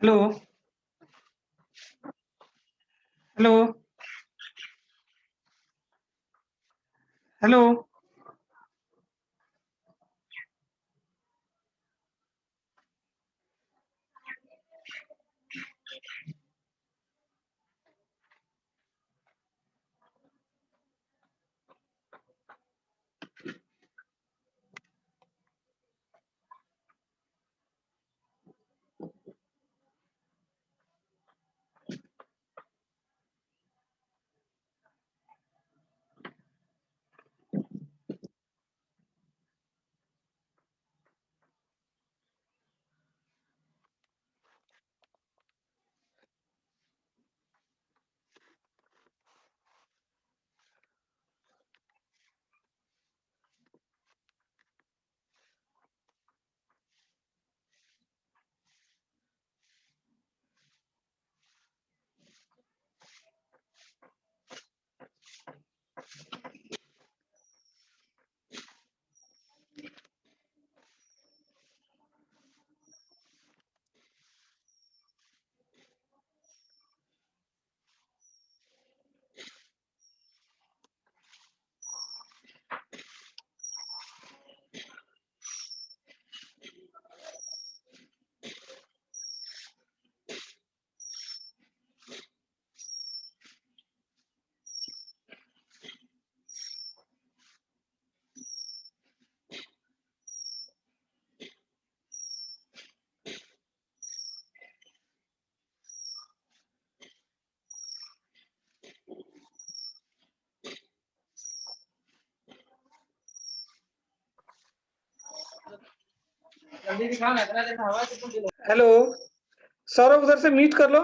Hello hello hello hello Saurabh उधर से meet कर लो।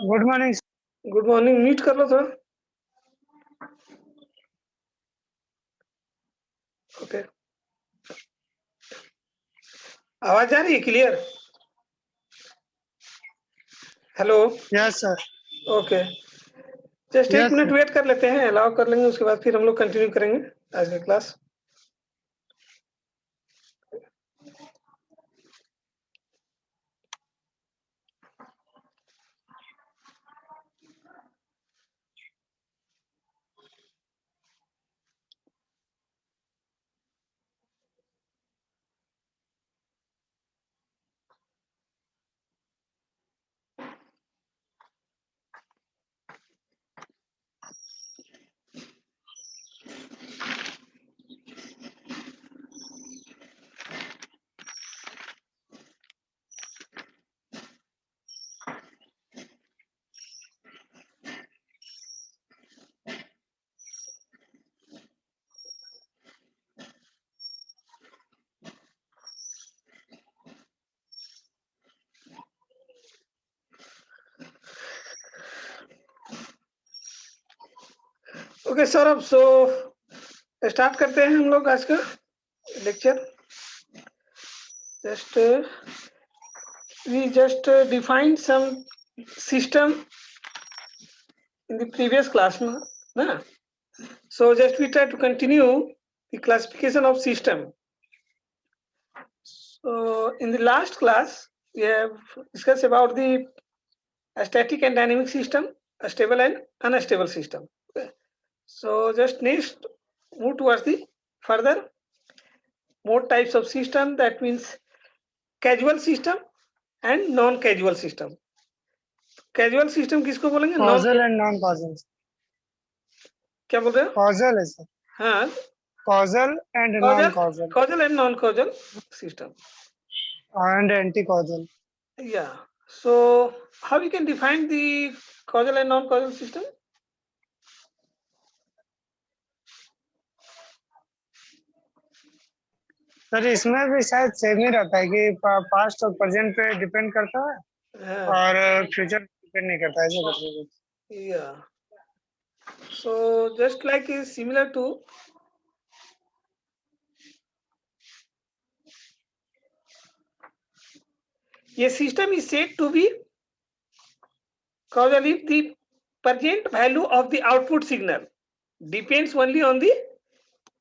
Good morning. Good morning, meet कर लो थोड़ा। ओके, आवाज आ रही है clear? Hello. Yes sir. Okay, just एक मिनट वेट कर लेते हैं, अलाउ कर लेंगे, उसके बाद फिर हम लोग कंटिन्यू करेंगे आज की class. Okay Saurabh, so start करते हैं हम लोग आज का lecture. We just defined some system in the previous class, na? So just we try to continue the classification of system. So in the last class we have discussed about the static and dynamic system, a stable and unstable system. Okay. So just next move towards the further more types of system, that means casual system and non-casual system. Casual system किसको बोलेंगे? Causal and non causal. क्या बोल रहे हो? Causal है sir. हाँ, causal and non causal. Causal and non causal system and anti causal. या So how we can define the causal and non-causal system? Sir इसमें भी शायद सेम ही रहता है कि पास्ट और प्रेजेंट पे डिपेंड करता है Yeah. और फ्यूचर डिपेंड नहीं करता है ऐसे करके कुछ। Yeah. So just like is similar to a system is said to be causal if the present value of the output signal depends only on the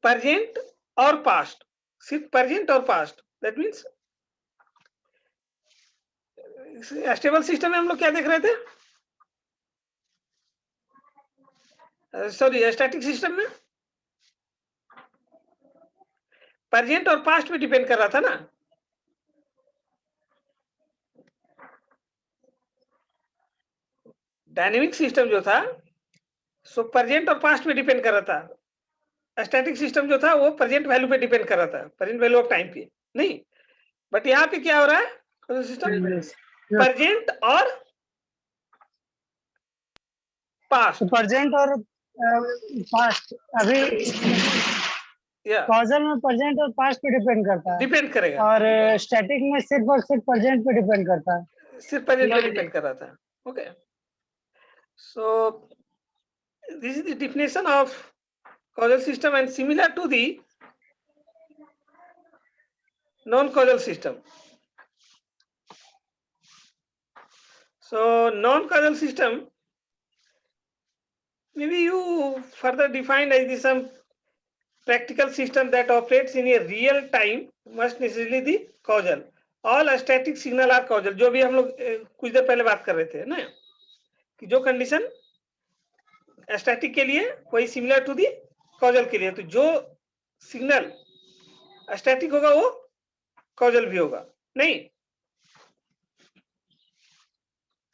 present or past. सिर्फ present और past. That means stable system में हम लोग क्या देख रहे थे? Sorry, static system में प्रेजेंट और पास्ट पे डिपेंड कर रहा था ना। डायनेमिक सिस्टम जो था सो प्रेजेंट और पास्ट पे डिपेंड कर रहा था। स्टैटिक सिस्टम जो था वो प्रेजेंट वैल्यू पे डिपेंड कर रहा था, प्रेजेंट वैल्यू ऑफ टाइम पे नहीं। बट यहाँ पे क्या हो रहा है, सिस्टम प्रेजेंट और पास्ट। प्रेजेंट और पास्ट अभी कॉजल में प्रेजेंट और पास्ट पे डिपेंड करता है, डिपेंड करेगा, और स्टैटिक में सिर्फ और सिर्फ प्रेजेंट पे डिपेंड करता है, सिर्फ प्रेजेंट पे डिपेंड कर रहा था। Okay, so this is the definition of causal system and similar to the non-causal system. So non-causal system maybe you further defined as the some practical system that operates in a real time must necessarily the causal. All static signal are causal. जो भी हम लोग कुछ देर पहले बात कर रहे थे ना कि जो कंडीशन स्टैटिक के लिए वही सिमिलर टू दी कॉजल के लिए, तो जो सिग्नल स्टैटिक होगा वो कॉजल भी होगा नहीं।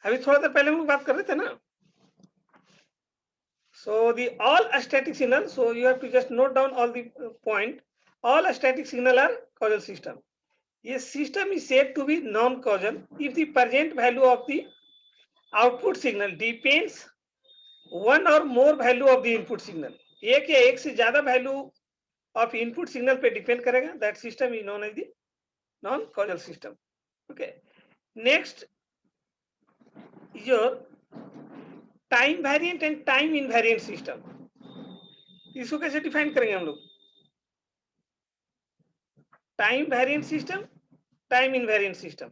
अभी थोड़ा देर पहले हम लोग बात कर रहे थे ना। So the all static signal, so you have to just note down all the point. All static signal are causal system. A system is said to be non-causal if the present value of the output signal depends one or more value of the input signal. एक या एक से ज्यादा value of input signal पे depend करेगा, that system is known as the non-causal system. Okay. Next is your time variant and time invariant system. इसको कैसे define करेंगे हम लोग? Time variant system, time invariant system.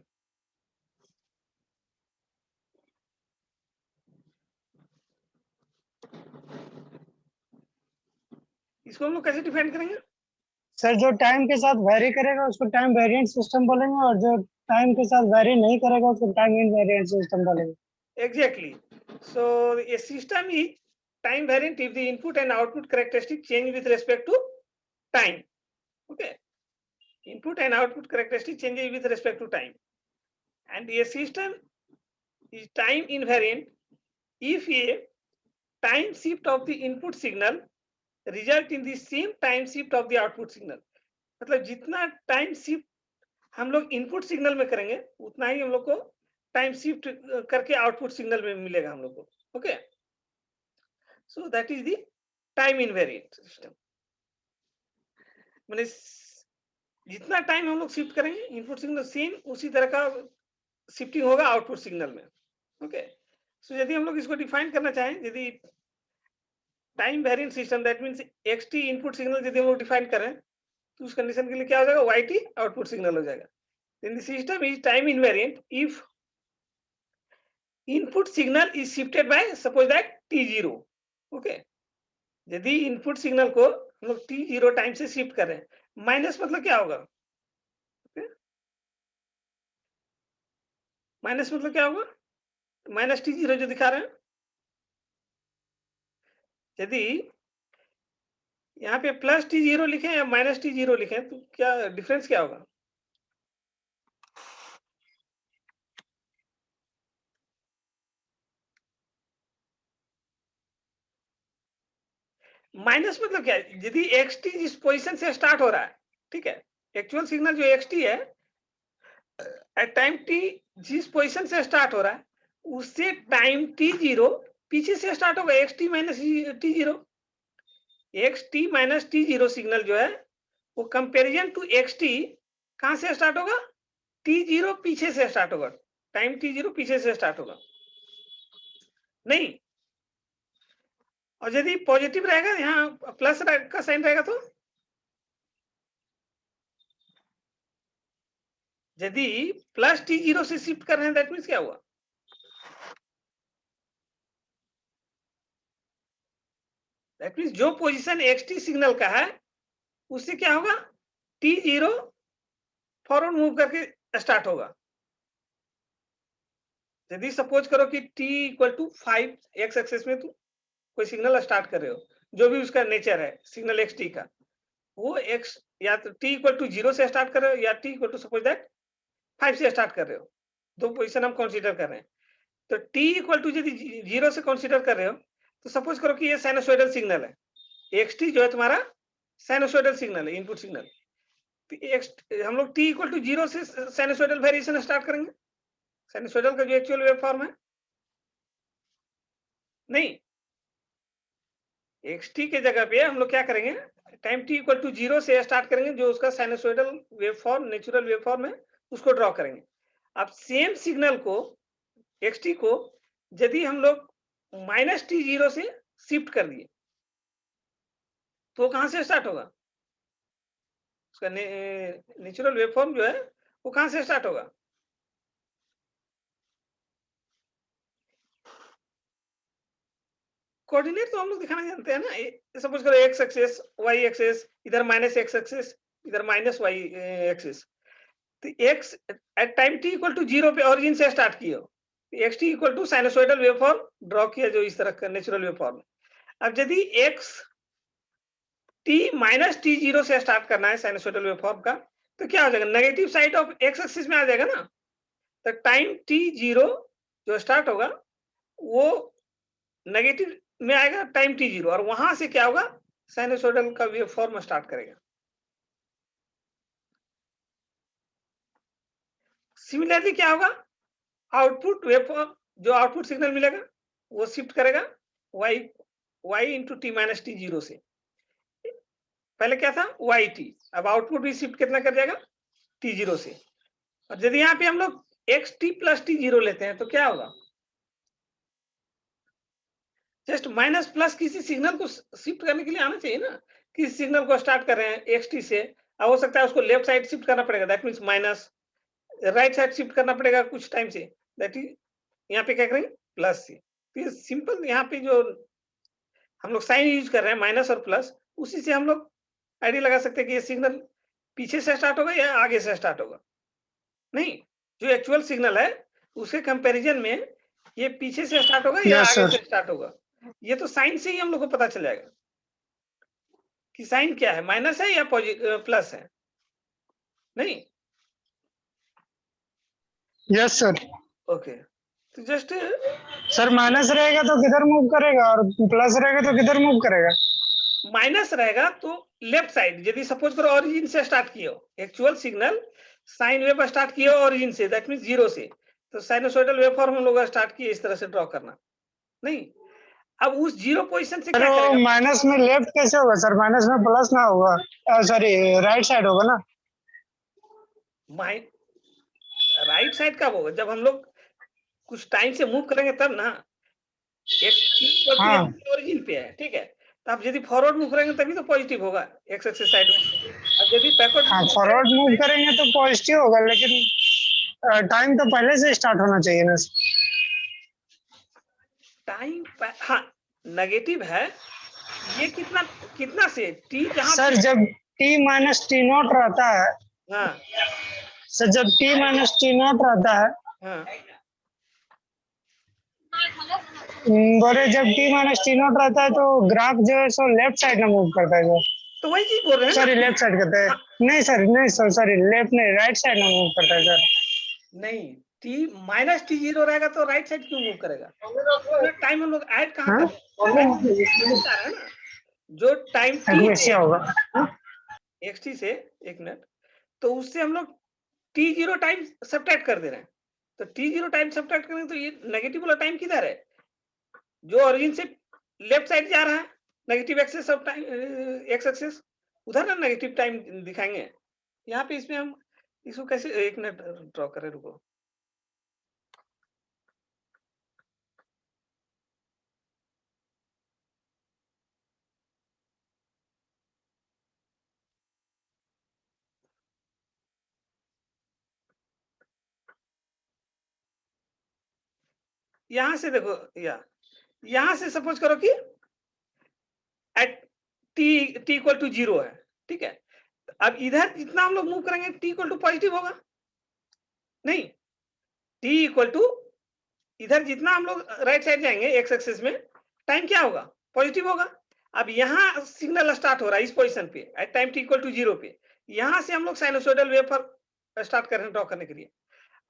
इसको हम लोग कैसे डिफाइन करेंगे? सर जो टाइम के साथ वेरी करेगा उसको टाइम वेरिएंट सिस्टम बोलेंगे, और जो टाइम के साथ वेरी नहीं करेगा उसको टाइम इनवेरिएंट सिस्टम बोलेंगे। Exactly. So a system is time variant if the input and output characteristic change with respect to time. Okay. Input and output characteristic changes with respect to time. And a system is time invariant if a time shift of the input signal result in the same time shift of the output signal. मतलब जितना time shift हम लोग input signal में करेंगे उतना ही हम लोग को टाइम शिफ्ट करके आउटपुट सिग्नल में मिलेगा हम लोग को। Okay, so that is the time invariant system. मैंने जितना टाइम हम लोग शिफ्ट करेंगे इनपुट सिग्नल सेम उसी तरह का शिफ्टिंग होगा आउटपुट सिग्नल में। ओके, सो यदि हम लोग इसको डिफाइन करना चाहें, यदि time variant system that means x t input signal यदि हम लोग डिफाइन करें तो उस कंडीशन के लिए क्या हो जाएगा, वाईटी आउटपुट सिग्नल हो जाएगा। Then the system is time invariant if input signal is shifted by suppose that t0. Okay, यदि इनपुट सिग्नल को हम लोग t0 टाइम से शिफ्ट करें, माइनस मतलब क्या होगा? माइनस मतलब क्या होगा? माइनस t0 जो दिखा रहे हैं, यदि यहाँ पे प्लस t0 लिखें या माइनस t0 लिखें तो क्या डिफरेंस क्या होगा? माइनस मतलब क्या है? यदि xt जिस पोजीशन से स्टार्ट हो रहा है, ठीक है, एक्चुअल सिग्नल जो xt है एट टाइम टी जिस पोजीशन से स्टार्ट हो रहा है उससे टाइम टी जीरो पीछे से स्टार्ट होगा, x T minus T zero. X T minus T zero signal जो है वो कंपेरिजन टू एक्स टी कहां से स्टार्ट होगा, टी जीरो पीछे से स्टार्ट होगा, टाइम टी जीरो पीछे से स्टार्ट होगा नहीं। और यदि पॉजिटिव रहेगा, यहाँ प्लस का साइन रहेगा, तो यदि प्लस टी जीरो से शिफ्ट कर रहे हैं दैट मीन्स क्या हुआ, दैट मीन्स जो पोजीशन एक्स टी सिग्नल का है उससे क्या होगा, टी जीरो फॉरवर्ड मूव करके स्टार्ट होगा। यदि सपोज करो कि t equal to 5 x axis में तुम कोई सिग्नल स्टार्ट कर रहे हो, जो भी उसका नेचर है सिग्नल एक्स टी का, वो एक्स या तो t इक्वल टू 0 से स्टार्ट कर रहे हो या t equal to suppose that 5 से स्टार्ट कर रहे हो, दो पोजीशन हम कंसीडर कर रहे हैं। तो t इक्वल टू यदि 0 से कंसीडर कर रहे हो तो सपोज करो कि ये साइनसोइडल सिग्नल है, एक्स टी जो है तुम्हारा साइनसोइडल सिग्नल है, इनपुट सिग्नल। तो हम लोग t इक्वल टू 0 से साइनसोइडल वेरिएशन स्टार्ट करेंगे, साइनसोइडल का जो एक्चुअल वेव फॉर्म है नहीं, एक्स टी के जगह पे हम लोग क्या करेंगे, टाइम टी इक्वल टू 0 से स्टार्ट करेंगे, जो उसका sinusoidal wave form natural wave form है उसको ड्रॉ करेंगे। अब सेम सिग्नल को एक्स टी को यदि हम लोग माइनस टी जीरो से शिफ्ट कर दिए तो कहां से स्टार्ट होगा, उसका नेचुरल वेव फॉर्म जो है वो कहां से स्टार्ट होगा, कोऑर्डिनेट तो हम लोग दिखाना जानते हैं ना, सपोज करो एक्स एक्सिस वाई एक्सिस, इधर माइनस एक्स एक्सिस इधर माइनस वाई एक्सिस। तो x at time t equal to 0 पे ओरिजिन से स्टार्ट किया, x t equal to sinusoidal wave form draw किया जो इस तरह का नेचुरल वेव फॉर्म। अब यदि x T minus T zero से स्टार्ट करना है साइनसोइडल वेव फॉर्म का, तो क्या हो जाएगा, negative side of x axis में आ जाएगा ना। तो टाइम टी जीरो जो स्टार्ट होगा वो नेगेटिव में आएगा टाइम टी जीरो, और वहां से क्या होगा, साइनसोइडल का वेव फॉर्म स्टार्ट करेगा। सिमिलरली क्या होगा, आउटपुट वेव फॉर्म जो आउटपुट सिग्नल मिलेगा वो शिफ्ट करेगा y into T minus T zero से, पहले क्या था वाई टी, अब आउटपुट भी शिफ्ट कितना कर जाएगा टी जीरो से। और यदि यहाँ पे हम लोग x T plus t zero लेते हैं तो क्या होगा, जस्ट माइनस प्लस किसी सिग्नल को शिफ्ट करने के लिए आना चाहिए ना, किसी सिग्नल को स्टार्ट कर रहे हैं एक्स टी से, अब हो सकता है उसको लेफ्ट साइड शिफ्ट करना पड़ेगा, that means minus, right side shift करना पड़ेगा कुछ टाइम से, दैट इज यहाँ पे क्या करेंगे प्लस से। तो सिंपल यहाँ पे जो हम लोग साइन यूज कर रहे हैं माइनस और प्लस, उसी से हम लोग आइडिया लगा सकते हैं कि ये सिग्नल पीछे से स्टार्ट होगा या आगे से स्टार्ट होगा। नहीं, जो एक्चुअल सिग्नल है उसके कंपैरिजन में ये पीछे से स्टार्ट होगा या Yes, आगे sir. से स्टार्ट होगा, ये तो साइन से ही हम लोग को पता चल जाएगा कि साइन क्या है, माइनस है या प्लस है। नहीं, Yes, sir. ओके, तो जस्ट सर माइनस रहेगा तो किधर मूव करेगा और प्लस रहेगा तो किधर मूव करेगा? माइनस रहेगा तो लेफ्ट साइड, यदि सपोज करो ओरिजिन से स्टार्ट किए हो, actual signal sine wave start किए हो ओरिजिन से, दैट मींस जीरो से, तो साइनसोइडल वेव फॉर्म हम लोग स्टार्ट किए इस तरह से ड्रॉ करना। नहीं, अब उस जीरो पोजीशन से सर क्या वो करेगा, माइनस में लेफ्ट कैसे होगा सर? माइनस में प्लस ना होगा, सॉरी राइट साइड होगा ना? राइट साइड कब होगा, जब हम लोग कुछ टाइम से मूव करेंगे तब ना। हाँ ओरिजिन पे है, ठीक है, तो आप यदि फॉरवर्ड मूव करेंगे तभी तो पॉजिटिव होगा एक्स एक्सिस साइड में, अब यदि बैकवर्ड हाँ, मूव फॉरवर्ड मूव करेंगे करेंगे तो पॉजिटिव होगा, लेकिन टाइम तो पहले से स्टार्ट होना चाहिए ना। टाइम, हाँ नेगेटिव है, ये कितना कितना से टी जहां सर जब टी माइनस टी नॉट रहता है, हाँ सर जब टी माइनस टी नॉट रहता है, हाँ बोले जब टी माइनस टी नॉट रहता है तो ग्राफ जो है सो लेफ्ट साइड में मूव करता है सर। तो वही चीज बोल रहे हैं ना, सॉरी लेफ्ट साइड करता है, हाँ, नहीं सर, नहीं सर, सॉरी लेफ्ट नहीं, राइट साइड में मूव करता है सर। नहीं टी माइनस टी जीरो रहेगा तो राइट साइड क्यों मूव करेगा, टाइम हम लोग ऐड कहाँ हाँ कर रहे हैं ना, जो टाइम टी वैसे होगा। एक्स टी से, एक मिनट, तो उससे हम लोग t0 टाइम सब्ट्रैक्ट कर दे रहे हैं, तो t0 टाइम सब्ट्रैक्ट करेंगे तो ये नेगेटिव वाला टाइम किधर है, जो ओरिजिन से लेफ्ट साइड जा रहा है, negative axis of time, x axis, उधर ना नेगेटिव टाइम दिखाएंगे। यहाँ पे इसमें हम इसको कैसे, एक मिनट ड्रॉ करें, रुको। यहां से देखो, यहां से सपोज करो कि एट टी इक्वल टू 0 है, ठीक है। अब इधर जितना हम लोग मूव करेंगे टी इक्वल टू पॉजिटिव होगा, नहीं, टी इक्वल टू इधर जितना हम लोग राइट साइड जाएंगे एक्स एक्सिस में, टाइम क्या होगा, पॉजिटिव होगा। अब यहाँ सिग्नल स्टार्ट हो रहा है इस पोजीशन पे at time t equal to 0 पे, यहां से हम लोग साइनोसॉइडल वेव स्टार्ट कर रहे हैं ड्रॉ करने के लिए।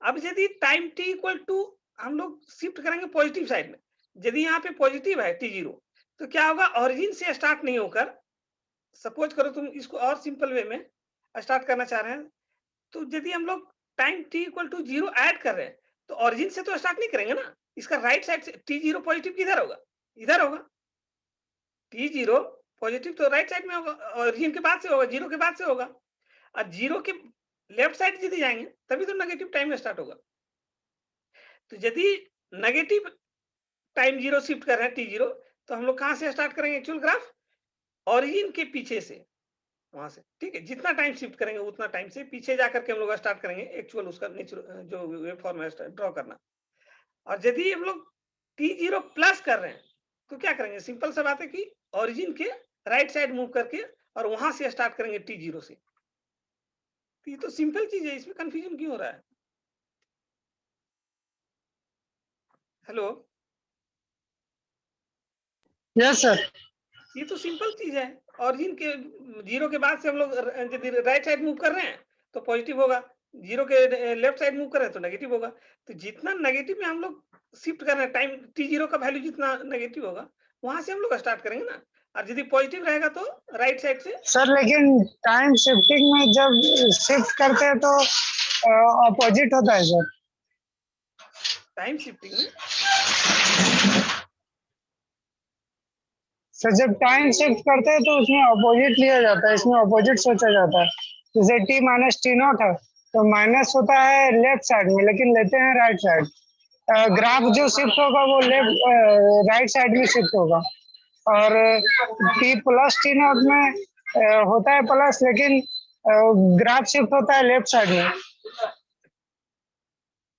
अब यदि टाइम टी इक्वल टू हम लोग शिफ्ट करेंगे पॉजिटिव साइड में, यदि यहाँ पे पॉजिटिव है t0, तो क्या होगा, ओरिजिन से स्टार्ट नहीं होकर, सपोज करो तुम इसको और सिंपल वे में स्टार्ट करना चाह रहे हैं, तो यदि हम लोग time t equal to 0 add कर रहे हैं, तो ओरिजिन से तो स्टार्ट नहीं करेंगे ना, इसका राइट साइड से t0 पॉजिटिव किधर होगा, इधर होगा। t0 पॉजिटिव तो राइट साइड में होगा, ओरिजिन के बाद से होगा, 0 के बाद से होगा। और 0 के लेफ्ट साइड यदि जाएंगे तभी तो नेगेटिव टाइम में स्टार्ट होगा। तो यदि नेगेटिव टाइम 0 शिफ्ट कर रहे हैं t0, तो हम लोग कहां से स्टार्ट करेंगे एक्चुअल ग्राफ, ओरिजिन के पीछे से, वहां से, ठीक है। जितना टाइम शिफ्ट करेंगे उतना टाइम से पीछे जाकर के हम लोग स्टार्ट करेंगे एक्चुअल उसका नेचुरल जो वेव फॉर्म है ड्रॉ करना। और यदि हम लोग t0 प्लस कर रहे हैं तो क्या करेंगे, सिंपल सा बात है कि ओरिजिन के राइट साइड मूव करके और वहां से स्टार्ट करेंगे t0 से। तो ये तो सिंपल चीज है, इसमें कंफ्यूजन क्यों हो रहा है। Hello, yes sir. ये तो सिंपल चीज है, ओरिजिन के 0 के बाद से हम लोग यदि राइट साइड मूव कर रहे हैं तो पॉजिटिव होगा, 0 के लेफ्ट साइड मूव कर रहे हैं तो नेगेटिव होगा। तो जितना नेगेटिव में हम लोग शिफ्ट कर रहे हैं, टाइम t0 का वैल्यू जितना नेगेटिव होगा वहां से हम लोग स्टार्ट करेंगे ना, और यदि पॉजिटिव रहेगा तो राइट साइड से। सर लेकिन टाइम शिफ्टिंग में जब शिफ्ट करते हैं तो अपोजिट होता है सर। टाइम शिफ्टिंग में सर जब टाइम शिफ्ट करते हैं तो उसमें अपोजिट लिया जाता है, इसमें अपोजिट सोचा जाता है। जैसे t माइनस t0 है तो माइनस होता है लेफ्ट साइड में, लेकिन लेते हैं राइट साइड। ग्राफ जो शिफ्ट होगा वो लेफ्ट राइट साइड में शिफ्ट होगा। और t प्लस t0 में होता है प्लस, लेकिन ग्राफ शिफ्ट होता है लेफ्ट साइड में।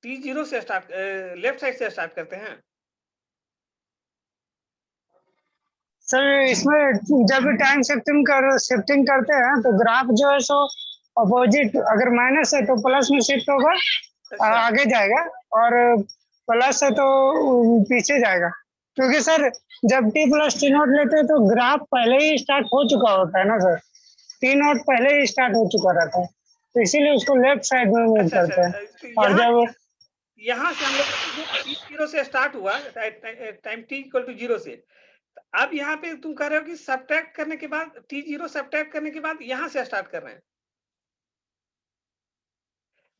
t0 से स्टार्ट, लेफ्ट साइड से स्टार्ट करते हैं। सर इसमें जब भी टाइम शिफ्टिंग करते हैं तो ग्राफ जो है सो अपोजिट, अगर माइनस है तो प्लस में शिफ्ट होगा, अच्छा, आगे जाएगा, और प्लस है तो पीछे जाएगा। क्योंकि सर जब t प्लस t0 लेते हैं तो ग्राफ पहले ही स्टार्ट हो चुका होता है ना सर, t0 पहले ही स्टार्ट हो चुका रहता है, तो इसीलिए उसको लेफ्ट साइड में मूव अच्छा, करते हैं। तो और जब यहाँ से हम लोग t0 से स्टार्ट हुआ टाइम t इक्वल टू 0 से, अब यहाँ पे तुम कह रहे हो कि सब्ट्रैक्ट करने के बाद t0 सब्ट्रैक्ट करने के बाद यहाँ से स्टार्ट कर रहे हैं,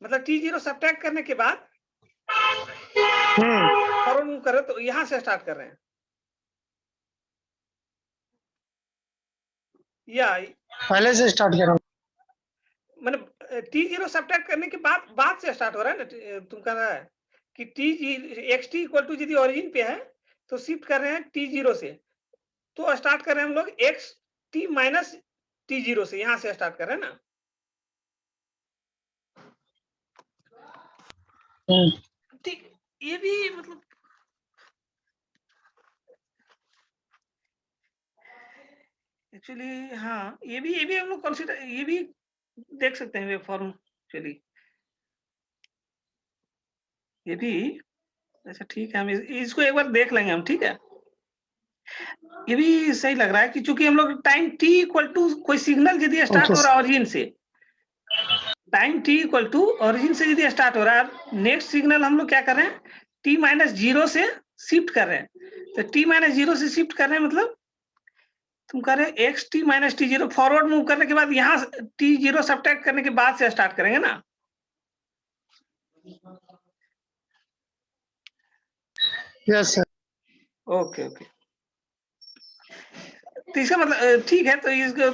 मतलब t0 सब्ट्रैक्ट करने के बाद फॉरवर्ड मूव कर रहे हो तो यहाँ से स्टार्ट कर रहे हैं, या पहले से स्टार्ट करो, मतलब t0 सब्ट्रैक्ट करने के बाद से स्टार्ट हो रहा है ना, तुम कह रहा है कि xt इक्वल टू यदि ओरिजिन पे है तो शिफ्ट कर रहे हैं t0 से, तो स्टार्ट कर रहे हैं हम लोग xt माइनस t0 से, यहां से स्टार्ट कर रहे हैं ना। ठीक, ये भी मतलब एक्चुअली हाँ, ये भी हम लोग कंसीडर, ये भी देख सकते हैं वेव फॉर्म, चलिए ये भी, अच्छा ठीक है, हम इसको एक बार देख लेंगे हम, ठीक है। ये भी सही लग रहा है कि चूंकि हम लोग टाइम t इक्वल टू कोई सिग्नल यदि स्टार्ट हो रहा है ओरिजिन से, time t equal to origin से यदि स्टार्ट हो रहा है, नेक्स्ट सिग्नल हम लोग क्या कर रहे हैं, t माइनस 0 से शिफ्ट कर रहे हैं। तो t माइनस 0 से शिफ्ट कर रहे हैं मतलब तुम कह रहे हो xt minus t0 forward move करने के बाद यहाँ t0 सब्ट्रैक्ट करने के बाद से स्टार्ट करेंगे ना। Yes sir. ओके ओके, तो इसका मतलब ठीक है, तो इसका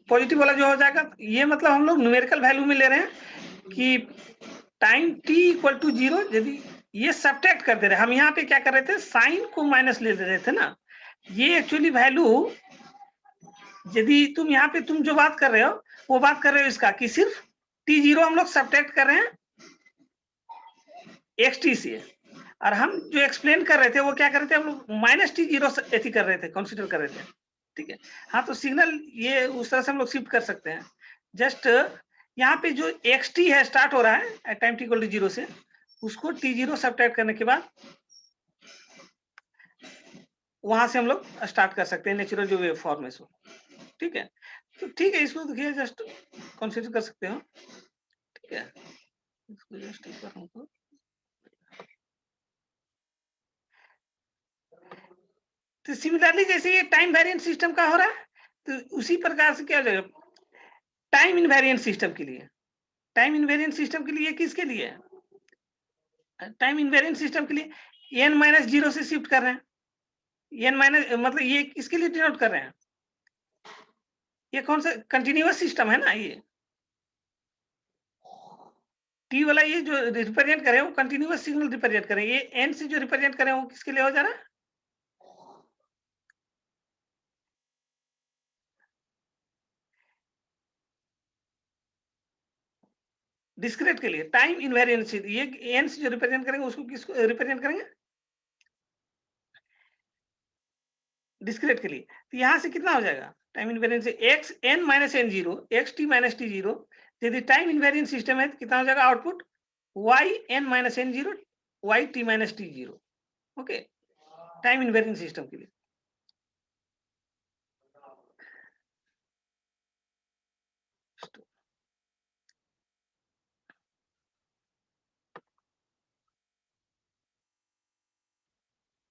पॉजिटिव वाला जो हो जाएगा, ये मतलब हम लोग न्यूमेरिकल वैल्यू में ले रहे हैं कि टाइम t इक्वल टू 0, यदि ये सब्ट्रैक्ट कर दे रहे हैं, हम यहाँ पे क्या कर रहे थे, साइन को माइनस ले रहे थे ना, ये एक्चुअली वैल्यू, यदि तुम यहाँ पे तुम जो बात कर रहे हो वो बात कर रहे हो इसका कि सिर्फ t0 हम लोग सब्ट्रैक्ट कर रहे हैं xt से, और हम जो एक्सप्लेन कर रहे थे वो क्या कर रहे थे, हम लोग माइनस t0 ऐसी कर रहे थे, कंसिडर कर रहे थे, ठीक है। हाँ, तो सिग्नल ये उस तरह से हम लोग शिफ्ट कर सकते हैं। जस्ट यहाँ पे जो xt है स्टार्ट हो रहा है at time t equal to 0 से, उसको t0 सब्ट्रैक्ट करने के बाद वहां से हम लोग स्टार्ट कर सकते हैं नेचुरल जो वेव फॉर्म है सो, ठीक है। तो ठीक है, इसको देखिए जस्ट कंसीडर कर सकते हो, ठीक है। इसको जस्ट एक बार हमको, तो सिमिलरली जैसे ये टाइम वेरिएंट सिस्टम का हो रहा है, तो उसी प्रकार से क्या हो जाएगा टाइम इनवेरिएंट सिस्टम के लिए। टाइम इनवेरिएंट सिस्टम के लिए किसके लिए, टाइम इनवेरिएंट सिस्टम के लिए n-0 से शिफ्ट कर रहे हैं, n माइनस मतलब ये किसके लिए डिनोट कर रहे हैं, ये कौन सा कंटिन्यूअस सिस्टम है ना, ये t वाला ये जो रिप्रेजेंट करें वो कंटिन्यूअस सिग्नल रिप्रेजेंट करें, ये n से जो रिप्रेजेंट करें वो किसके लिए हो जा रहा है, डिस्क्रीट के लिए। टाइम इनवेरिएंट ये n से जो रिप्रेजेंट करेंगे उसको किसको रिप्रेजेंट करेंगे, डिस्क्रीट के लिए। तो यहाँ से कितना हो जाएगा टाइम इनवेरिएंट से x n minus n0 x t minus t0, यदि टाइम इनवेरिएंट सिस्टम है तो कितना हो जाएगा output y n minus n0 y t minus t0, okay, time invariant system के लिए।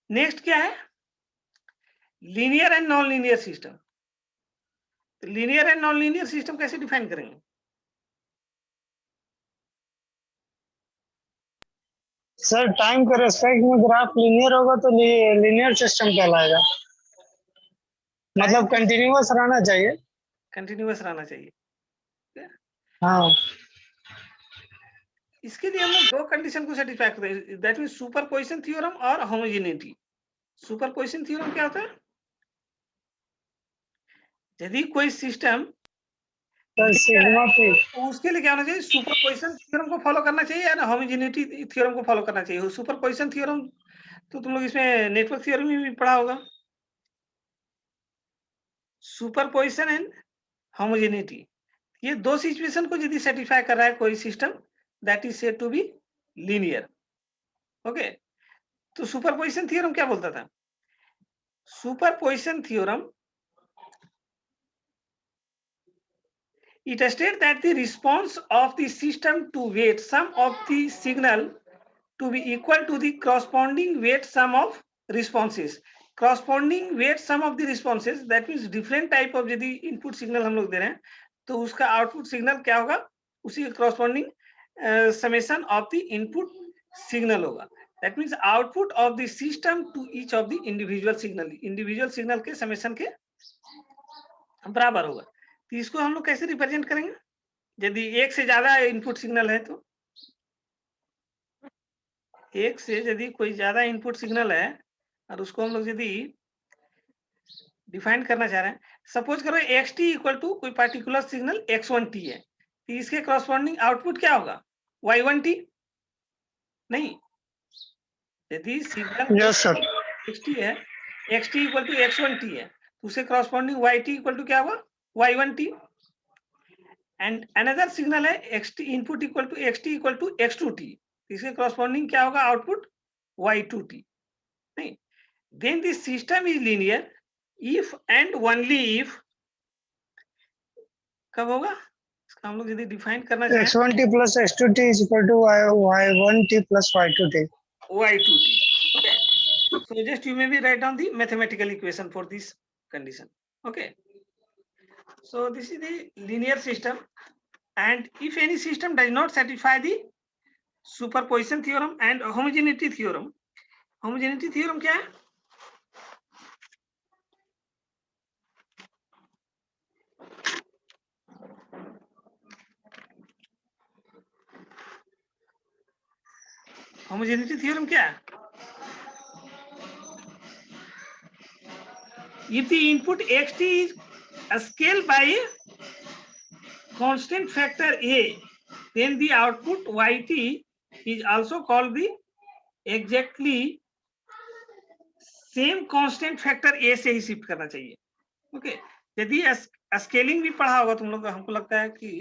नेक्स्ट क्या है, linear and non linear system. Linear and non linear system कैसे डिफाइन करेंगे, सर टाइम के रेस्पेक्ट में ग्राफ लीनियर होगा तो लीनियर सिस्टम कहलाएगा, मतलब कंटिन्यूअस रहना चाहिए। कंटिन्यूअस रहना चाहिए। हाँ, इसके लिए हम लोग दो कंडीशन को सेटिस्फाई करते हैं, दैट मींस सुपरपोजिशन थ्योरम और होमोजेनिटी। सुपरपोजिशन थ्योरम क्या होता है, यदि कोई सिस्टम सिग्मा पी। उसके लिए क्या होना चाहिए, सुपरपोजिशन थ्योरम को फॉलो करना चाहिए या होमोजेनिटी थ्योरम को फॉलो करना चाहिए। सुपरपोजिशन थ्योरम तो तुम लोग इसमें नेटवर्क थ्योरम में भी पढ़ा होगा, सुपरपोजिशन एंड होमोजेनिटी, ये दो सिचुएशन को यदि सेटिस्फाई कर रहा है कोई system, that is said to be linear, okay. तो सुपरपोजिशन थ्योरम क्या बोलता था, superposition theorem it states that the response of the system to weight sum of the signal to be equal to the corresponding weight sum of responses. corresponding weight sum of the responses, that means different type of यदि input signal हम लोग दे रहे हैं तो उसका output signal क्या होगा, उसी corresponding summation of the input signal होगा। that means output of the system to each of the individual signal के summation के बराबर होगा। तो इसको हम लोग कैसे रिप्रेजेंट करेंगे, यदि एक से ज्यादा इनपुट सिग्नल है तो, एक से यदि कोई ज्यादा इनपुट सिग्नल है और उसको हम लोग यदि डिफाइन करना चाह रहे हैं, सपोज करो एक्स टी इक्वल टू कोई पार्टिकुलर सिग्नल x1t है, तो इसके करस्पॉन्डिंग आउटपुट क्या होगा y1t, नहीं, यदि सिग्नल यस सर, xt है, xt इक्वल टू x1t है, तो उसके करस्पॉन्डिंग yt इक्वल टू क्या होगा y1t, एंड अनदर सिग्नल है xt input equal to xt equal to x2t, इसके करस्पॉन्डिंग क्या होगा आउटपुट y2t, नहीं। Then this system is linear if and only if, कब होगा इसका हम लोग यदि डिफाइन करना चाहें, x1t plus x2t is equal to y1t plus y2t. y2t, okay. So just you maybe write down the mathematical equation for this condition, okay. So this is the linear system, and if any system does not satisfy the superposition theorem and homogeneity theorem. Homogeneity theorem क्या है? Homogeneity theorem क्या है? If the input xt is scaled by a constant factor a, then the output yt is also called the exactly same constant factor A से ही shift करना चाहिए। Okay, यदि scaling भी पढ़ा होगा तुम लोग, हमको लगता है कि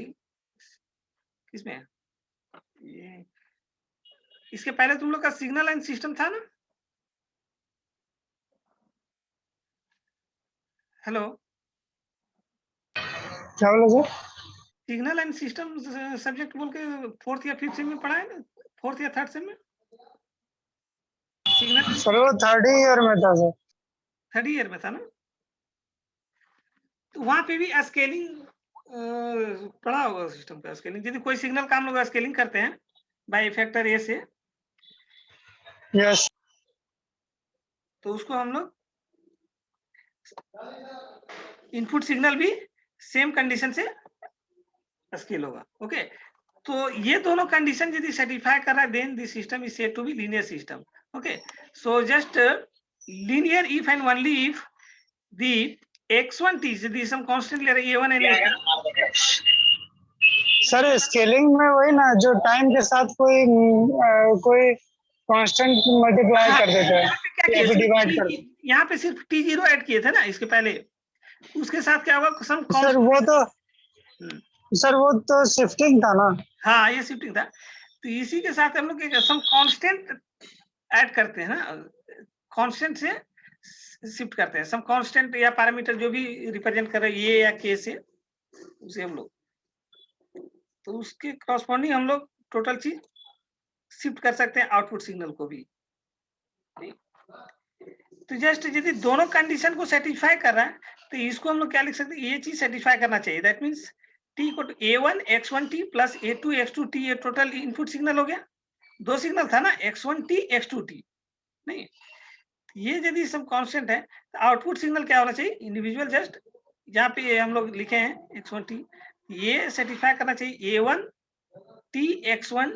किसमें ये इसके पहले तुम लोग का सिग्नल एंड सिस्टम था ना? हेलो, क्या बोला sir? Signal and system subject बोल के 4th या 5th सेम में पढ़ा है ना? 4th या 3rd सेम में सिग्नल सर वो 3rd ईयर में था सर। 3rd ईयर में था ना? तो वहां पे भी स्केलिंग पढ़ा होगा सिस्टम का स्केलिंग। यदि कोई सिग्नल का हम लोग स्केलिंग करते हैं बाय फैक्टर ए से, यस, तो उसको हम लोग इनपुट सिग्नल भी सेम कंडीशन से स्केल होगा। ओके, तो ये दोनों कंडीशन यदि सेटिस्फाई कर रहा है, then this system is said to be linear system. Okay, so just linear if and only if the x1t यदि सम कांस्टेंट ले रहे हैं a1 and सर स्केलिंग में वही ना, जो टाइम के साथ कोई कांस्टेंट मल्टीप्लाई कर देते हैं या फिर डिवाइड कर। यहाँ पे सिर्फ t0 ऐड किए थे ना इसके पहले, उसके साथ क्या होगा सम सर वो तो शिफ्टिंग था ना। हाँ, ये शिफ्टिंग था, तो इसी के साथ हम लोग सम कांस्टेंट ऐड करते हैं ना, कांस्टेंट से शिफ्ट करते हैं, सम कांस्टेंट या पैरामीटर जो भी रिप्रेजेंट कर रहे हैं ये या के से, उसे हम लोग, तो उसके कॉरस्पॉन्डिंग हम लोग टोटल चीज शिफ्ट कर सकते हैं आउटपुट सिग्नल को भी। तो जस्ट यदि दोनों कंडीशन को सेटिस्फाई कर रहा है तो इसको हम लोग क्या लिख सकते हैं, ये चीज सेटिस्फाई करना चाहिए। That means t equal to a1 x1t plus a2 x2t, ये टोटल इनपुट सिग्नल हो गया। दो सिग्नल था ना, x1t x2t, नहीं, ये यदि सब कांस्टेंट है तो आउटपुट सिग्नल क्या होना चाहिए, इंडिविजुअल, जस्ट यहाँ पे हम लोग लिखे हैं x1t, ये सेटिस्फाई करना चाहिए a1 t x1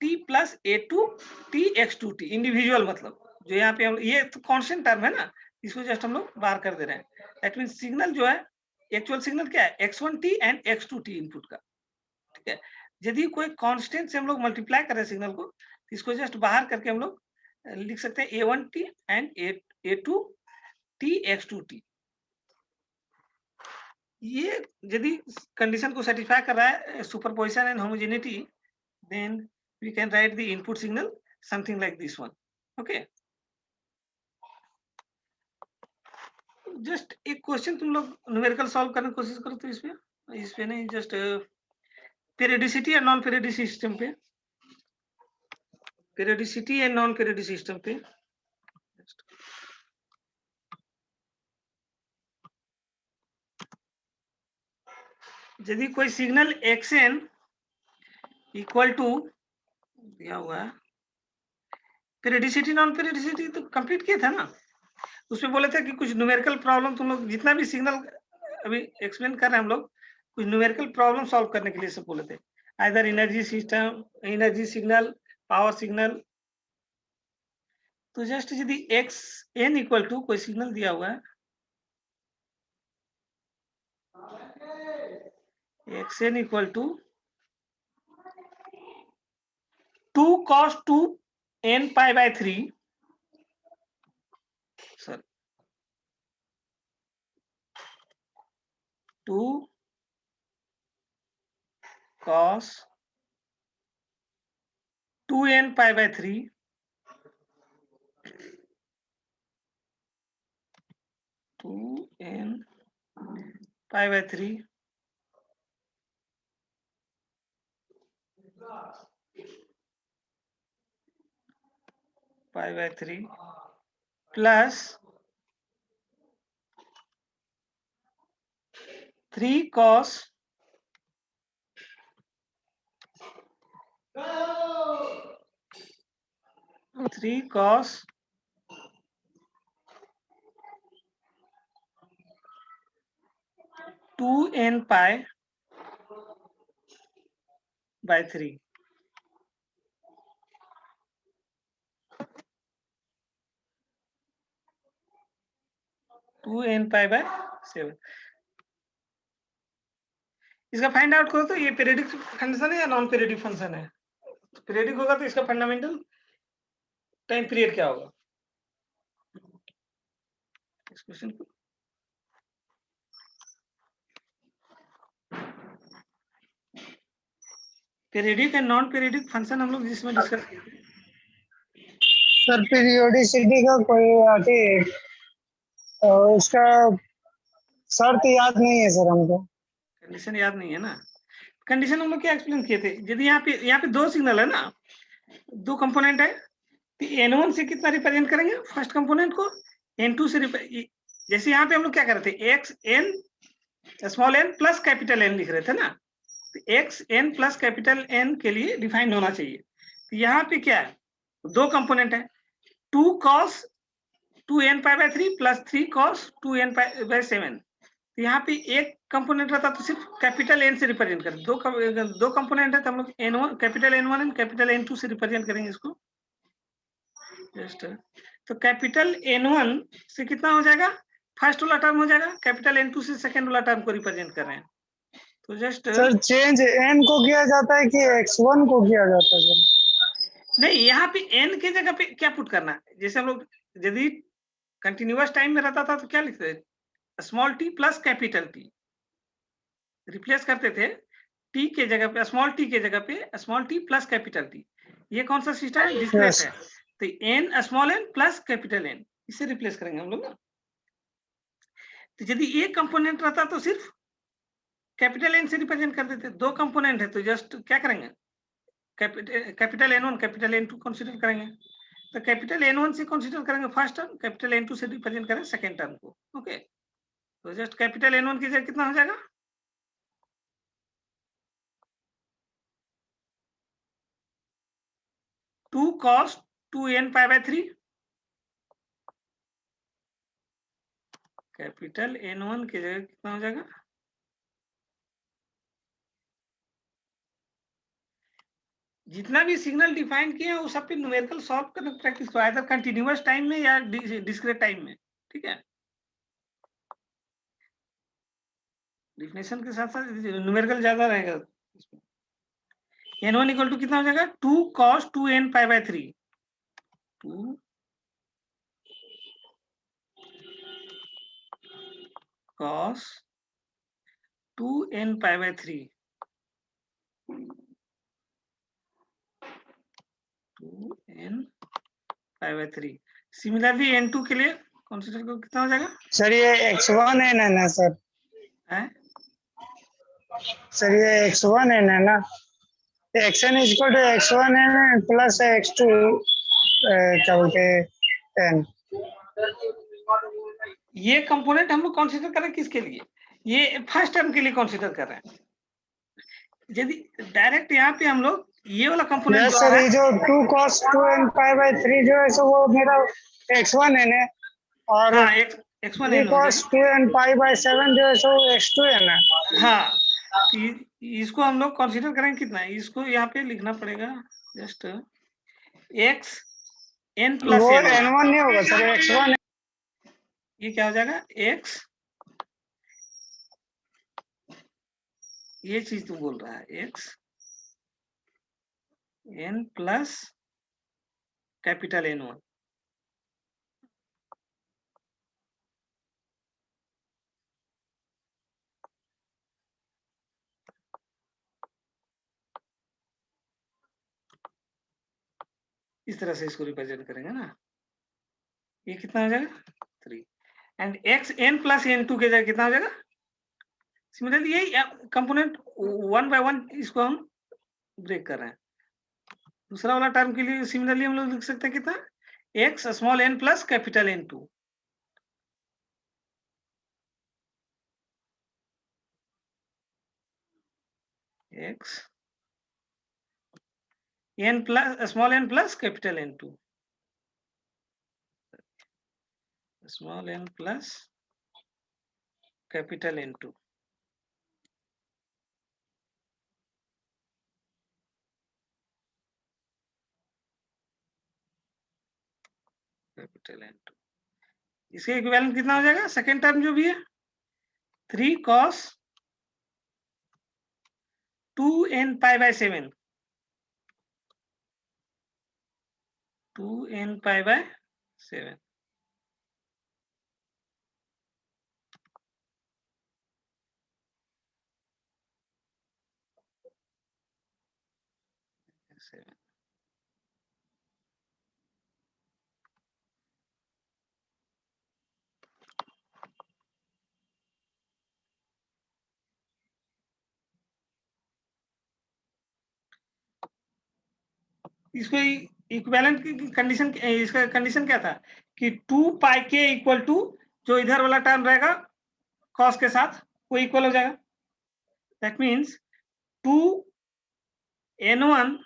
t plus a2 t x2t, individual, मतलब जो यहाँ पे हम ये तो कांस्टेंट टर्म है ना, इसको जस्ट हम लोग बाहर कर दे रहे हैं। दैट मीन सिग्नल जो है, एक्चुअल सिग्नल क्या है, x1t एंड x2t इनपुट का। ठीक है, यदि कोई कांस्टेंट से हम लोग मल्टीप्लाई कर रहे हैं सिग्नल को, तो इसको जस्ट बाहर करके हम लोग लिख सकते हैं a1t एंड a2t x2t। ये यदि कंडीशन को सेटिस्फाई कर रहा है superposition and homogeneity, then we can write the input signal something like this one. Okay, just एक क्वेश्चन तुम लोग न्यूमेरिकल सॉल्व करने की कोशिश करो, तो इसपे नहीं, जस्ट पेरियोडिसिटी या नॉन पेरियोडिक सिस्टम पे, periodicity and non periodic system पे। यदि कोई सिग्नल xn इक्वल टू दिया हुआ है, पेरियोडिसिटी नॉन पेरियोडिसिटी तो कंप्लीट किया था ना, उसमें बोले थे कि कुछ न्यूमेरिकल प्रॉब्लम तुम लोग जितना भी सिग्नल अभी एक्सप्लेन कर रहे हैं हम लोग, कुछ न्यूमेरिकल प्रॉब्लम सॉल्व करने के लिए सब बोले थे, either energy system, energy signal, power signal. तो जस्ट यदि एक्स एन इक्वल टू कोई सिग्नल दिया हुआ है, x n equal to 2 cos 2 n pi by 3, sir 2 cos 2n pi by 3 2n pi by 3 pi by 3 plus 3 cos 3 cos 2n pi by 3. Two n pi by 7. इसका find out करो तो ये periodic function है या non periodic function है. Periodic होगा तो इसका फंडामेंटल टाइम पीरियड क्या होगा इस क्वेश्चन को. Periodic and non periodic function हम लोग जिसमें डिस्कस किए थे. सर पीरियोडिसिटी का कोई आती उसका शर्त याद नहीं है सर हमको. कंडीशन याद नहीं है ना. कंडीशन हम लोग क्या एक्सप्लेन किए थे. यदि यहाँ पे दो सिग्नल है ना, दो कंपोनेंट है, तो n1 से कितना रिप्रेजेंट करेंगे फर्स्ट कंपोनेंट को, n2 से जैसे यहाँ पे हम लोग क्या कर रहे थे, x n small n plus capital n लिख रहे थे ना. तो x n plus capital n के लिए डिफाइंड होना चाहिए. तो यहाँ पे क्या है, दो कंपोनेंट है, 2 cos 2n pi by 3 plus 3 cos 2n pi by 7. तो यहाँ पे एक कंपोनेंट रहता तो सिर्फ कैपिटल एन से रिप्रेजेंट करें. दो कंपोनेंट है तो हम लोग n1 capital n1 and capital n2 से रिप्रेजेंट करेंगे इसको. जस्ट तो कैपिटल n1 से कितना हो जाएगा, फर्स्ट वाला टर्म हो जाएगा, कैपिटल n2 से सेकंड वाला टर्म को रिप्रेजेंट कर रहे हैं. तो जस्ट सर चेंज n को किया जाता है कि x1 को किया जाता है सर. नहीं, यहाँ पे n के जगह पे क्या पुट करना है. जैसे हम लोग यदि कंटिन्यूअस टाइम में रहता था तो क्या लिखते थे, small t plus capital T replace करते थे. टी के जगह पे स्मॉल टी के जगह पे small t plus capital t. ये कौन सा सिस्टम है, डिस्क्रीट Yes. है. तो n small n plus capital n इसे रिप्लेस करेंगे हम लोग ना. तो यदि एक कंपोनेंट रहता तो सिर्फ कैपिटल एन से रिप्रेजेंट कर देते. दो कंपोनेंट है तो जस्ट क्या करेंगे, capital N one capital N two consider करेंगे. तो कैपिटल एन वन से कंसिडर करेंगे first term, capital N two से रिप्रेजेंट करेंगे सेकेंड टर्म को. ओके, तो जस्ट कैपिटल एन वन की जगह कितना हो जाएगा, 2 cos 2n pi by 3 capital n1 की जगह कितना हो जाएगा, जितना भी सिग्नल डिफाइन किए हैं वो सब पे न्यूमेरिकल सॉल्व करने की प्रैक्टिस करो, इधर कंटिन्यूअस टाइम में या डिस्क्रीट टाइम में. ठीक है, डिफिनेशन के साथ साथ न्यूमेरिकल ज्यादा रहेगा. n1 इक्वल टू कितना हो जाएगा, 2 cos 2n pi by 3. 2 cos 2n pi by 3 2n pi by 3. Similarly n2 के लिए कंसीडर करो कितना हो जाएगा. सर ये x1 n है ना सर. है सर ये x1 n है ना. xn equal to x1 n plus x2 क्या बोलते n. ये कंपोनेंट हम लोग कंसीडर करें किसके लिए, ये फर्स्ट टर्म के लिए कंसीडर कर रहे हैं. यदि डायरेक्ट यहाँ पे हम लोग ये वाला कंपोनेंट यस जो सर, है, ये जो 2 cos 2n पाई बाय 3 जो है सो वो मेरा x1 n है. और हाँ x1 3 n हो cos जाएगा. 2n पाई बाय 7 जो है सो x2 n है. हाँ, तो इसको हम लोग कंसीडर करें कितना, इसको यहाँ पे लिखना पड़ेगा जस्ट x n प्लस वो n1. n1 नहीं होगा सर, x1. ये क्या हो जाएगा, x, ये चीज तू बोल रहा है, x n plus capital n1. इस तरह से इसको रिप्रेजेंट करेंगे ना. ये कितना हो जाएगा 3 and x n plus n2 के जगह कितना हो जाएगा. सिमिलरली यही कंपोनेंट 1 बाय 1 इसको हम ब्रेक कर रहे हैं. दूसरा वाला टर्म के लिए सिमिलरली हम लोग लिख सकते हैं कितना, x small n plus capital n2. x n plus small n plus capital n2. Small n plus capital N2। Capital N2 इसके इक्विवेलेंट कितना हो जाएगा? सेकेंड टर्म जो भी है 3 cos 2n pi by 7, 2n pi by 7। इसको equivalent की condition, इसका कंडीशन क्या था कि 2 पाई के इक्वल टू जो इधर वाला टर्म रहेगा कॉस के साथ वो इक्वल हो जाएगा। दैट मीन्स 2n1,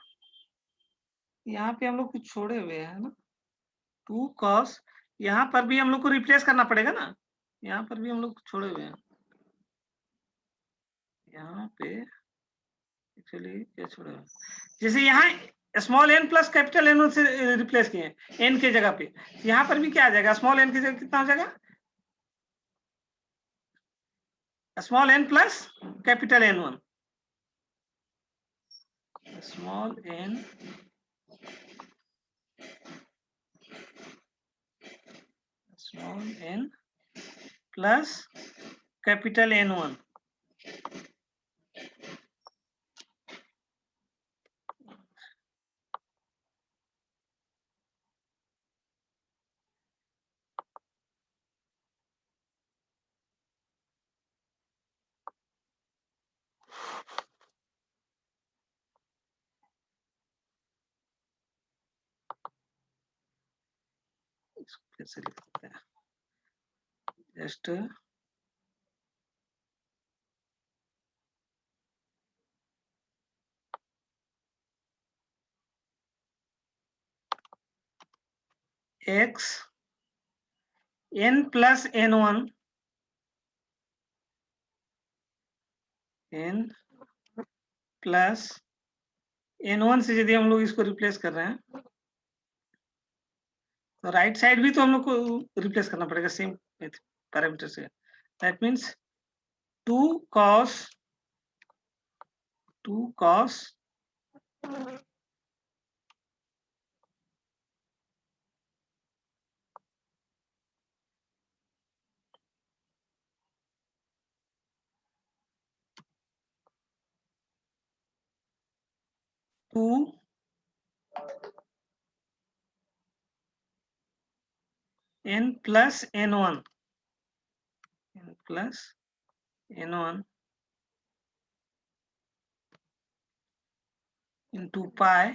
यहाँ पे हम लोग कुछ छोड़े हुए हैं ना, 2 cos, यहाँ पर भी हम लोग को रिप्लेस करना पड़ेगा ना, यहाँ पर भी हम लोग छोड़े हुए हैं। यहाँ पे एक्चुअली क्या छोड़ा है, जैसे यहाँ small n plus capital N1 से रिप्लेस किए n के जगह पे, यहाँ पर भी क्या आ जाएगा? स्मॉल n की जगह कितना हो जाएगा? Small n plus capital N1, small n plus capital N1। इसको कैसे लिखते हैं? Just x n plus N1, n plus N1 से यदि हम लोग इसको रिप्लेस कर रहे हैं तो राइट साइड भी तो हम लोग को रिप्लेस करना पड़ेगा सेम पैरामीटर से। That means 2 cos 2 n plus N1 into pi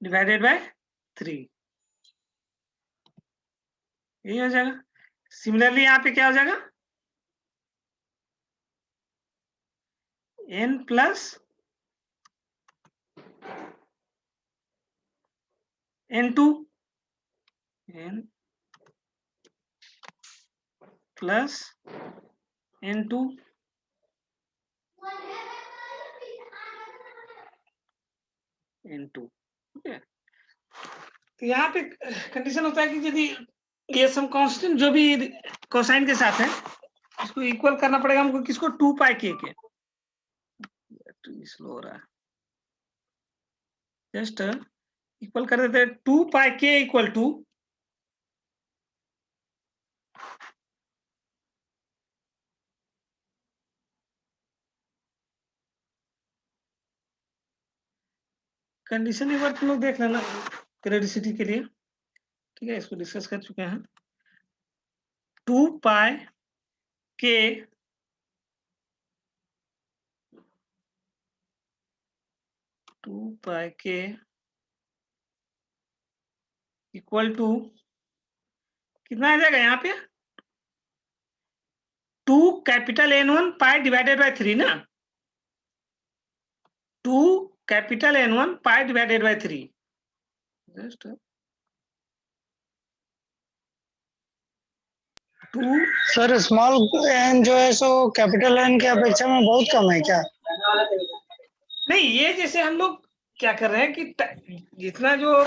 divided by 3, यही हो जाएगा। सिमिलरली यहाँ पे क्या हो जाएगा? n plus N2, n plus N2 N2। ठीक है, तो यहाँ पे कंडीशन होता है कि यदि ये सम कांस्टेंट जो भी कोसाइन के साथ है इसको इक्वल करना पड़ेगा हमको, किसको? 2 पाई के स्लो हो रहा है, जस्ट इक्वल कर देते हैं 2 पाई के इक्वल टू कंडीशन एक बार तुम लोग देख लेना पेरियोडिसिटी के लिए। ठीक है, इसको डिस्कस कर चुके हैं। 2 पाई के इक्वल टू कितना आ जाएगा यहाँ पे? 2 capital N1 pi divided by 3 ना, 2 capital N1 pi divided by 3। Just 2। Sir small n जो है सो कैपिटल एन की अपेक्षा में बहुत कम है क्या? नहीं, ये जैसे हम लोग क्या कर रहे हैं कि जितना जो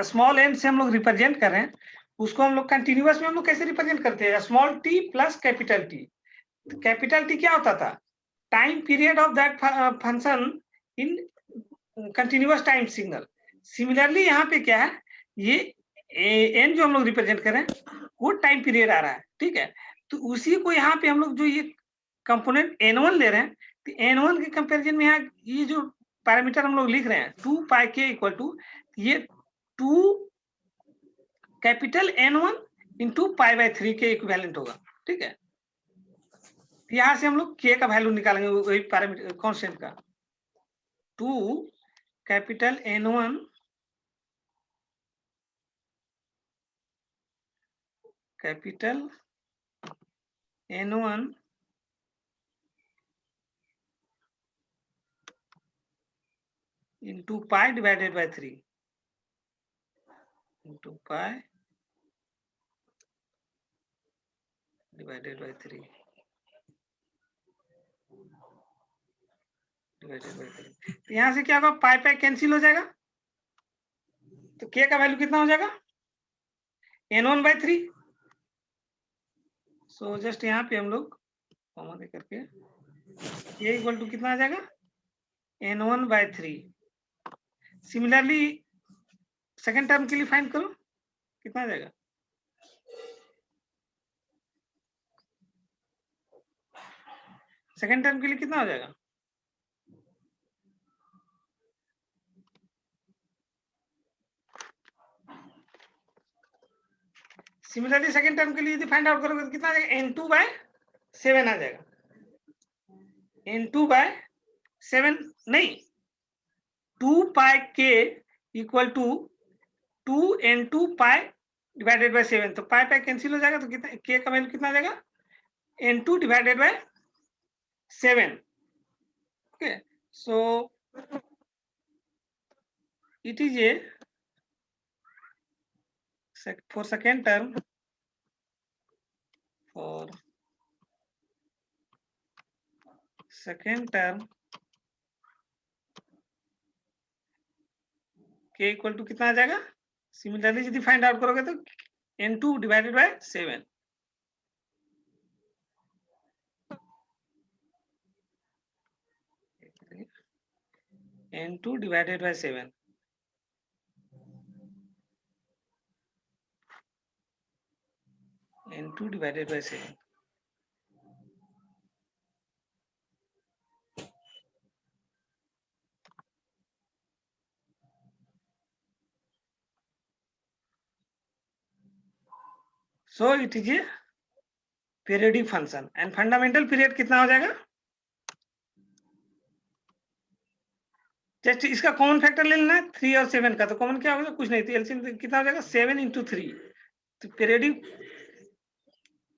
स्मॉल एन से हम लोग रिप्रेजेंट कर रहे हैं उसको हम लोग कंटिन्यूअस में हम लोग कैसे रिप्रेजेंट करते हैं? Small t plus capital T. Capital T क्या होता था? Time period of that function in continuous time signal. Similarly यहाँ पे क्या है, ये एन जो हम लोग रिप्रेजेंट कर रहे हैं वो टाइम पीरियड आ रहा है, ठीक है। तो उसी को यहाँ पे हम लोग जो ये कंपोनेंट N1 ले रहे हैं, तो N1 के कंपैरिजन में यहाँ ये जो पैरामीटर हम लोग लिख रहे हैं 2 पाई के इक्वल टू ये 2 capital N1 into pi by 3 के इक्विवेलेंट होगा, ठीक है। यहाँ से हम लोग के का वैल्यू निकालेंगे, वही पैरामीटर कांस्टेंट का 2 capital N1 capital N1 into pi divided by 3 into pi divided by 3 divided by 3। तो यहाँ से क्या होगा, पाई पाई कैंसिल हो जाएगा, तो k का वैल्यू कितना हो जाएगा N1 by 3। सो जस्ट यहाँ पे हम लोग कॉमन दे करके k इक्वल टू कितना आ जाएगा N1 by 3। Similarly second term के लिए फाइंड करो कितना आ जाएगा, सेकेंड टर्म के लिए कितना हो जाएगा, सिमिलरली सेकेंड टर्म के लिए यदि फाइंड आउट करोगे तो कितना आ जाएगा N2 by 7 आ जाएगा। N2 by 7 नहीं, 2 पाई के equal to 2 N2 pi divided by 7। तो पाई पाई कैंसिल हो जाएगा, तो कितना के का वैल्यू कितना आ जाएगा N2 divided by 7। Okay, so it is a for second term k equal to कितना आ जाएगा, सिमिलरली यदि फाइंड आउट करोगे तो N2 divided by 7। N2 divided by 7। N2 divided by 7। So it is a periodic function and fundamental period कितना हो जाएगा, just इसका कॉमन फैक्टर ले लेना है 3 और 7 का, तो कॉमन क्या होगा, कुछ नहीं, तो एलसीएम कितना हो जाएगा 7 into 3। तो periodic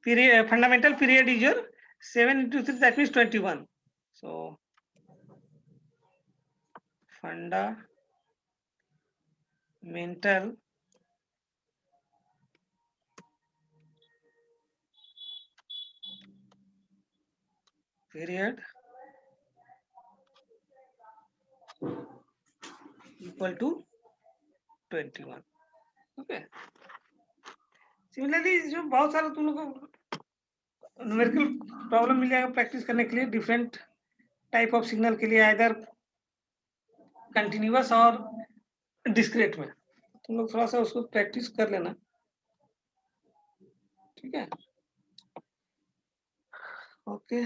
period fundamental period is your 7 into 3, that means 21। so fundamental period equal to 21। Okay, similarly जो बहुत सारा तुम लोग को न्यूमेरिकल प्रॉब्लम मिल जाएगा प्रैक्टिस करने के लिए डिफरेंट टाइप ऑफ सिग्नल के लिए, आइदर कंटिन्यूअस और डिस्क्रीट में। तुम लोग थोड़ा सा उसको प्रैक्टिस कर लेना, ठीक है। ओके।